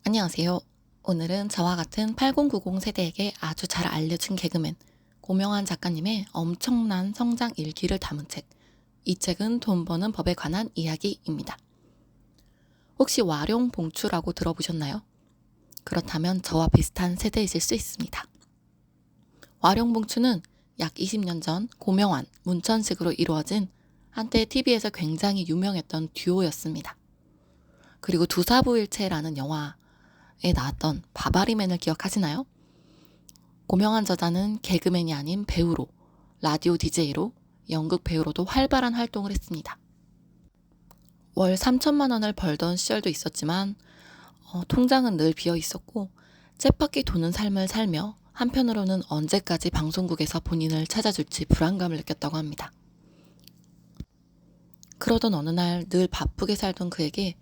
안녕하세요. 오늘은 저와 같은 8090 세대에게 아주 잘 알려진 개그맨 고명환 작가님의 엄청난 성장 일기를 담은 책. 이 책은 돈 버는 법에 관한 이야기입니다. 혹시 와룡봉추라고 들어보셨나요? 그렇다면 저와 비슷한 세대이실 수 있습니다. 와룡봉추는 약 20년 전 고명환, 문천식으로 이루어진 한때 TV에서 굉장히 유명했던 듀오였습니다. 그리고 두사부일체라는 영화에 나왔던 바바리맨을 기억하시나요? 고명환 저자는 개그맨이 아닌 배우로, 라디오 DJ로, 연극 배우로도 활발한 활동을 했습니다. 월 3천만 원을 벌던 시절도 있었지만 통장은 늘 비어 있었고 쳇바퀴 도는 삶을 살며 한편으로는 언제까지 방송국에서 본인을 찾아줄지 불안감을 느꼈다고 합니다. 그러던 어느 날 늘 바쁘게 살던 그에게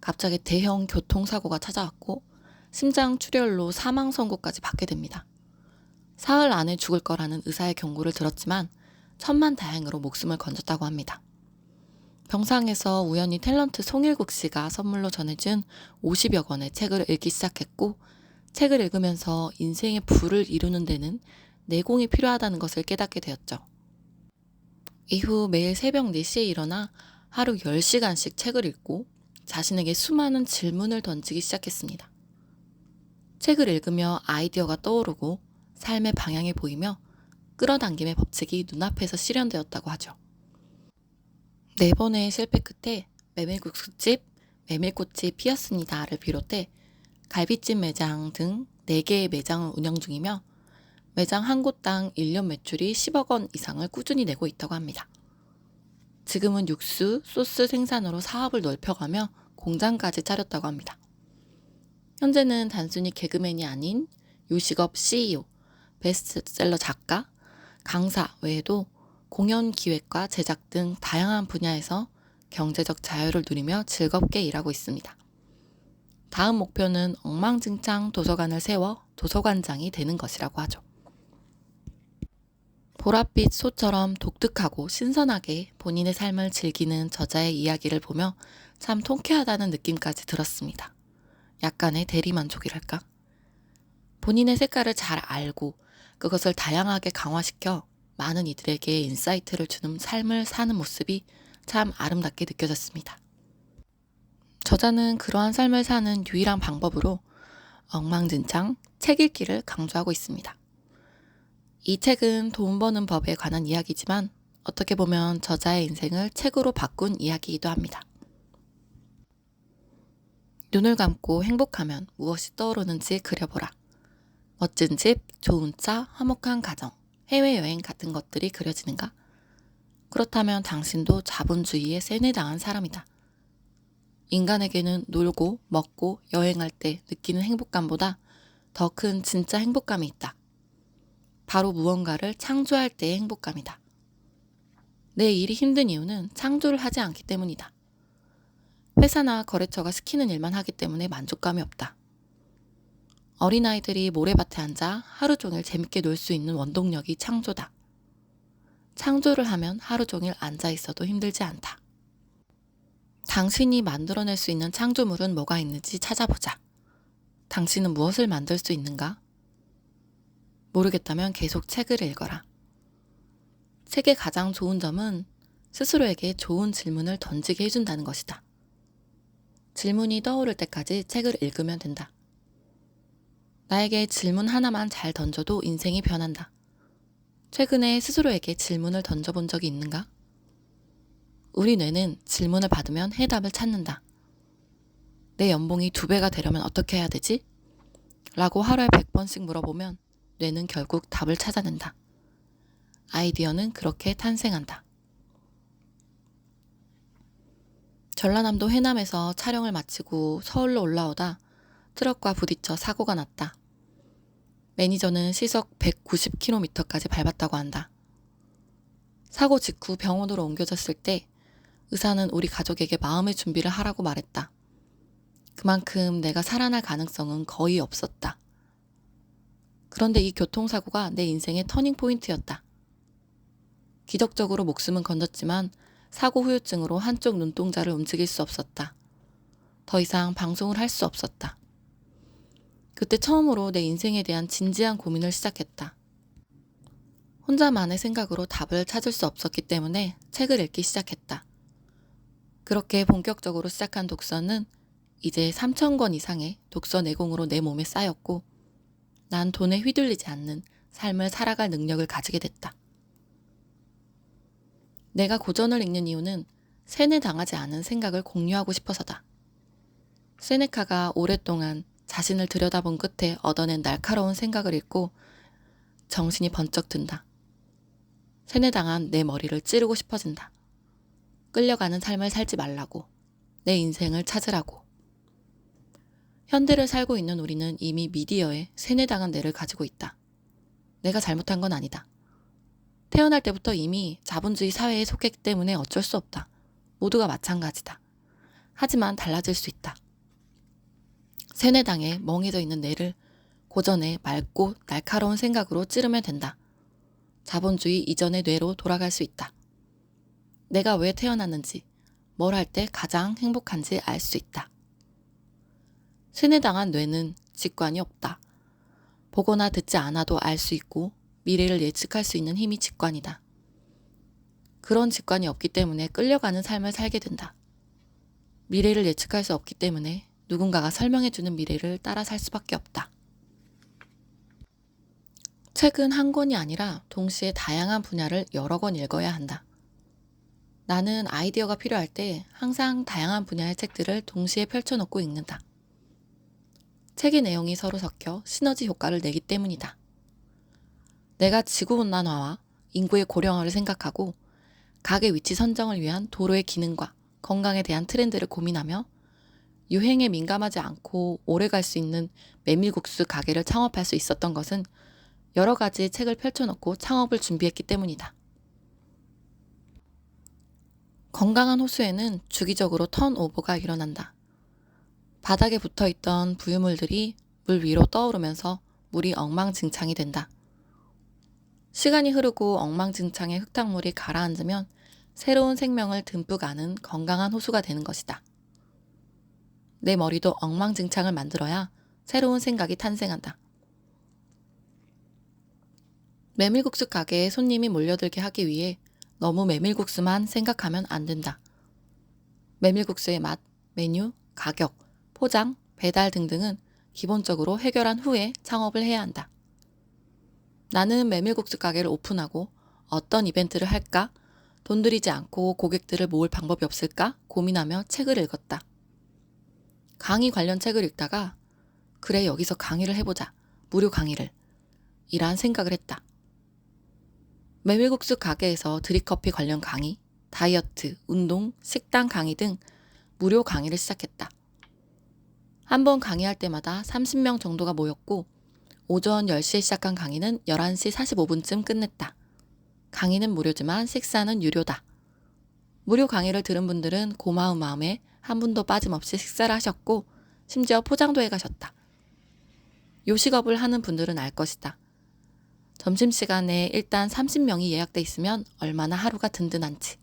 갑자기 대형 교통사고가 찾아왔고 심장 출혈로 사망 선고까지 받게 됩니다. 사흘 안에 죽을 거라는 의사의 경고를 들었지만 천만다행으로 목숨을 건졌다고 합니다. 병상에서 우연히 탤런트 송일국 씨가 선물로 전해준 50여 권의 책을 읽기 시작했고 책을 읽으면서 인생의 부를 이루는 데는 내공이 필요하다는 것을 깨닫게 되었죠. 이후 매일 새벽 4시에 일어나 하루 10시간씩 책을 읽고 자신에게 수많은 질문을 던지기 시작했습니다. 책을 읽으며 아이디어가 떠오르고 삶의 방향이 보이며 끌어당김의 법칙이 눈앞에서 실현되었다고 하죠. 4번의 실패 끝에 메밀국수집, 메밀꽃이 피었습니다를 비롯해 갈비찜 매장 등 4개의 매장을 운영 중이며 매장 한 곳당 1년 매출이 10억 원 이상을 꾸준히 내고 있다고 합니다. 지금은 육수, 소스 생산으로 사업을 넓혀가며 공장까지 차렸다고 합니다. 현재는 단순히 개그맨이 아닌 요식업 CEO, 베스트셀러 작가, 강사 외에도 공연 기획과 제작 등 다양한 분야에서 경제적 자유를 누리며 즐겁게 일하고 있습니다. 다음 목표는 엉망진창 도서관을 세워 도서관장이 되는 것이라고 하죠. 보랏빛 소처럼 독특하고 신선하게 본인의 삶을 즐기는 저자의 이야기를 보며 참 통쾌하다는 느낌까지 들었습니다. 약간의 대리만족이랄까? 본인의 색깔을 잘 알고 그것을 다양하게 강화시켜 많은 이들에게 인사이트를 주는 삶을 사는 모습이 참 아름답게 느껴졌습니다. 저자는 그러한 삶을 사는 유일한 방법으로 엉망진창 책 읽기를 강조하고 있습니다. 이 책은 돈 버는 법에 관한 이야기지만 어떻게 보면 저자의 인생을 책으로 바꾼 이야기이기도 합니다. 눈을 감고 행복하면 무엇이 떠오르는지 그려보라. 멋진 집, 좋은 차, 화목한 가정, 해외여행 같은 것들이 그려지는가? 그렇다면 당신도 자본주의에 세뇌당한 사람이다. 인간에게는 놀고, 먹고, 여행할 때 느끼는 행복감보다 더 큰 진짜 행복감이 있다. 바로 무언가를 창조할 때의 행복감이다. 내 일이 힘든 이유는 창조를 하지 않기 때문이다. 회사나 거래처가 시키는 일만 하기 때문에 만족감이 없다. 어린아이들이 모래밭에 앉아 하루 종일 재밌게 놀 수 있는 원동력이 창조다. 창조를 하면 하루 종일 앉아 있어도 힘들지 않다. 당신이 만들어낼 수 있는 창조물은 뭐가 있는지 찾아보자. 당신은 무엇을 만들 수 있는가? 모르겠다면 계속 책을 읽어라. 책의 가장 좋은 점은 스스로에게 좋은 질문을 던지게 해준다는 것이다. 질문이 떠오를 때까지 책을 읽으면 된다. 나에게 질문 하나만 잘 던져도 인생이 변한다. 최근에 스스로에게 질문을 던져본 적이 있는가? 우리 뇌는 질문을 받으면 해답을 찾는다. 내 연봉이 2배가 되려면 어떻게 해야 되지? 라고 하루에 100번씩 물어보면 뇌는 결국 답을 찾아낸다. 아이디어는 그렇게 탄생한다. 전라남도 해남에서 촬영을 마치고 서울로 올라오다 트럭과 부딪혀 사고가 났다. 매니저는 시속 190km까지 밟았다고 한다. 사고 직후 병원으로 옮겨졌을 때 의사는 우리 가족에게 마음의 준비를 하라고 말했다. 그만큼 내가 살아날 가능성은 거의 없었다. 그런데 이 교통사고가 내 인생의 터닝포인트였다. 기적적으로 목숨은 건졌지만 사고 후유증으로 한쪽 눈동자를 움직일 수 없었다. 더 이상 방송을 할 수 없었다. 그때 처음으로 내 인생에 대한 진지한 고민을 시작했다. 혼자만의 생각으로 답을 찾을 수 없었기 때문에 책을 읽기 시작했다. 그렇게 본격적으로 시작한 독서는 이제 3,000권 이상의 독서 내공으로 내 몸에 쌓였고 난 돈에 휘둘리지 않는 삶을 살아갈 능력을 가지게 됐다. 내가 고전을 읽는 이유는 세뇌당하지 않은 생각을 공유하고 싶어서다. 세네카가 오랫동안 자신을 들여다본 끝에 얻어낸 날카로운 생각을 읽고 정신이 번쩍 든다. 세뇌당한 내 머리를 찌르고 싶어진다. 끌려가는 삶을 살지 말라고. 내 인생을 찾으라고. 현대를 살고 있는 우리는 이미 미디어에 세뇌당한 뇌를 가지고 있다. 내가 잘못한 건 아니다. 태어날 때부터 이미 자본주의 사회에 속했기 때문에 어쩔 수 없다. 모두가 마찬가지다. 하지만 달라질 수 있다. 세뇌당에 멍해져 있는 뇌를 고전의 맑고 날카로운 생각으로 찌르면 된다. 자본주의 이전의 뇌로 돌아갈 수 있다. 내가 왜 태어났는지, 뭘 할 때 가장 행복한지 알 수 있다. 세뇌당한 뇌는 직관이 없다. 보거나 듣지 않아도 알 수 있고 미래를 예측할 수 있는 힘이 직관이다. 그런 직관이 없기 때문에 끌려가는 삶을 살게 된다. 미래를 예측할 수 없기 때문에 누군가가 설명해주는 미래를 따라 살 수밖에 없다. 책은 한 권이 아니라 동시에 다양한 분야를 여러 권 읽어야 한다. 나는 아이디어가 필요할 때 항상 다양한 분야의 책들을 동시에 펼쳐놓고 읽는다. 책의 내용이 서로 섞여 시너지 효과를 내기 때문이다. 내가 지구온난화와 인구의 고령화를 생각하고 가게 위치 선정을 위한 도로의 기능과 건강에 대한 트렌드를 고민하며 유행에 민감하지 않고 오래 갈 수 있는 메밀국수 가게를 창업할 수 있었던 것은 여러 가지 책을 펼쳐놓고 창업을 준비했기 때문이다. 건강한 호수에는 주기적으로 턴오버가 일어난다. 바닥에 붙어있던 부유물들이 물 위로 떠오르면서 물이 엉망진창이 된다. 시간이 흐르고 엉망진창의 흙탕물이 가라앉으면 새로운 생명을 듬뿍 아는 건강한 호수가 되는 것이다. 내 머리도 엉망진창을 만들어야 새로운 생각이 탄생한다. 메밀국수 가게에 손님이 몰려들게 하기 위해 너무 메밀국수만 생각하면 안 된다. 메밀국수의 맛, 메뉴, 가격, 포장, 배달 등등은 기본적으로 해결한 후에 창업을 해야 한다. 나는 메밀국수 가게를 오픈하고 어떤 이벤트를 할까? 돈 들이지 않고 고객들을 모을 방법이 없을까? 고민하며 책을 읽었다. 강의 관련 책을 읽다가 그래 여기서 강의를 해보자. 무료 강의를. 이란 생각을 했다. 메밀국수 가게에서 드립커피 관련 강의, 다이어트, 운동, 식단 강의 등 무료 강의를 시작했다. 한 번 강의할 때마다 30명 정도가 모였고 오전 10시에 시작한 강의는 11시 45분쯤 끝냈다. 강의는 무료지만 식사는 유료다. 무료 강의를 들은 분들은 고마운 마음에 한 분도 빠짐없이 식사를 하셨고 심지어 포장도 해가셨다. 요식업을 하는 분들은 알 것이다. 점심시간에 일단 30명이 예약돼 있으면 얼마나 하루가 든든한지.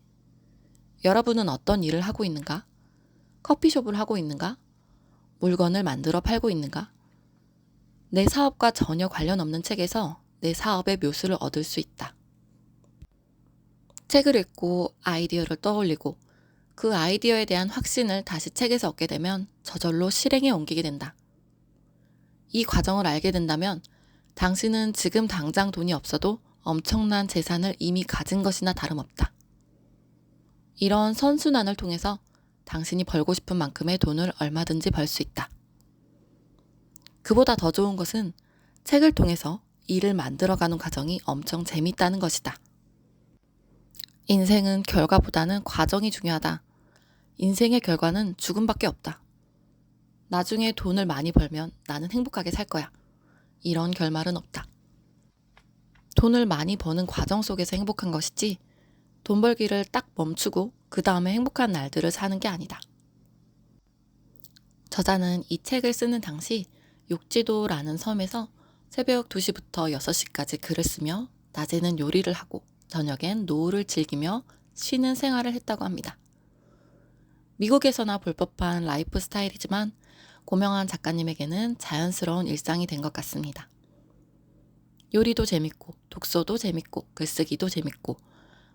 여러분은 어떤 일을 하고 있는가? 커피숍을 하고 있는가? 물건을 만들어 팔고 있는가? 내 사업과 전혀 관련 없는 책에서 내 사업의 묘수를 얻을 수 있다. 책을 읽고 아이디어를 떠올리고 그 아이디어에 대한 확신을 다시 책에서 얻게 되면 저절로 실행에 옮기게 된다. 이 과정을 알게 된다면 당신은 지금 당장 돈이 없어도 엄청난 재산을 이미 가진 것이나 다름없다. 이런 선순환을 통해서 당신이 벌고 싶은 만큼의 돈을 얼마든지 벌 수 있다. 그보다 더 좋은 것은 책을 통해서 일을 만들어가는 과정이 엄청 재밌다는 것이다. 인생은 결과보다는 과정이 중요하다. 인생의 결과는 죽음밖에 없다. 나중에 돈을 많이 벌면 나는 행복하게 살 거야. 이런 결말은 없다. 돈을 많이 버는 과정 속에서 행복한 것이지 돈 벌기를 딱 멈추고 그 다음에 행복한 날들을 사는 게 아니다. 저자는 이 책을 쓰는 당시 욕지도라는 섬에서 새벽 2시부터 6시까지 글을 쓰며 낮에는 요리를 하고 저녁엔 노을을 즐기며 쉬는 생활을 했다고 합니다. 미국에서나 볼 법한 라이프 스타일이지만 고명한 작가님에게는 자연스러운 일상이 된 것 같습니다. 요리도 재밌고, 독서도 재밌고, 글쓰기도 재밌고,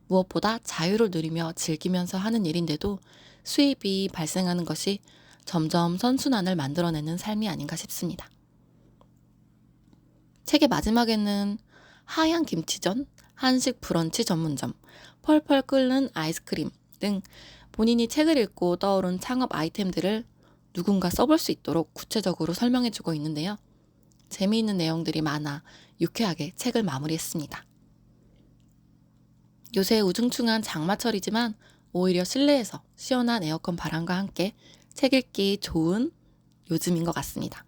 무엇보다 자유를 누리며 즐기면서 하는 일인데도 수입이 발생하는 것이 점점 선순환을 만들어내는 삶이 아닌가 싶습니다. 책의 마지막에는 하얀 김치전, 한식 브런치 전문점, 펄펄 끓는 아이스크림 등 본인이 책을 읽고 떠오른 창업 아이템들을 누군가 써볼 수 있도록 구체적으로 설명해주고 있는데요. 재미있는 내용들이 많아 유쾌하게 책을 마무리했습니다. 요새 우중충한 장마철이지만 오히려 실내에서 시원한 에어컨 바람과 함께 책 읽기 좋은 요즘인 것 같습니다.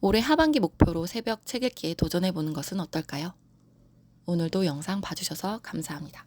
올해 하반기 목표로 새벽 책 읽기에 도전해보는 것은 어떨까요? 오늘도 영상 봐주셔서 감사합니다.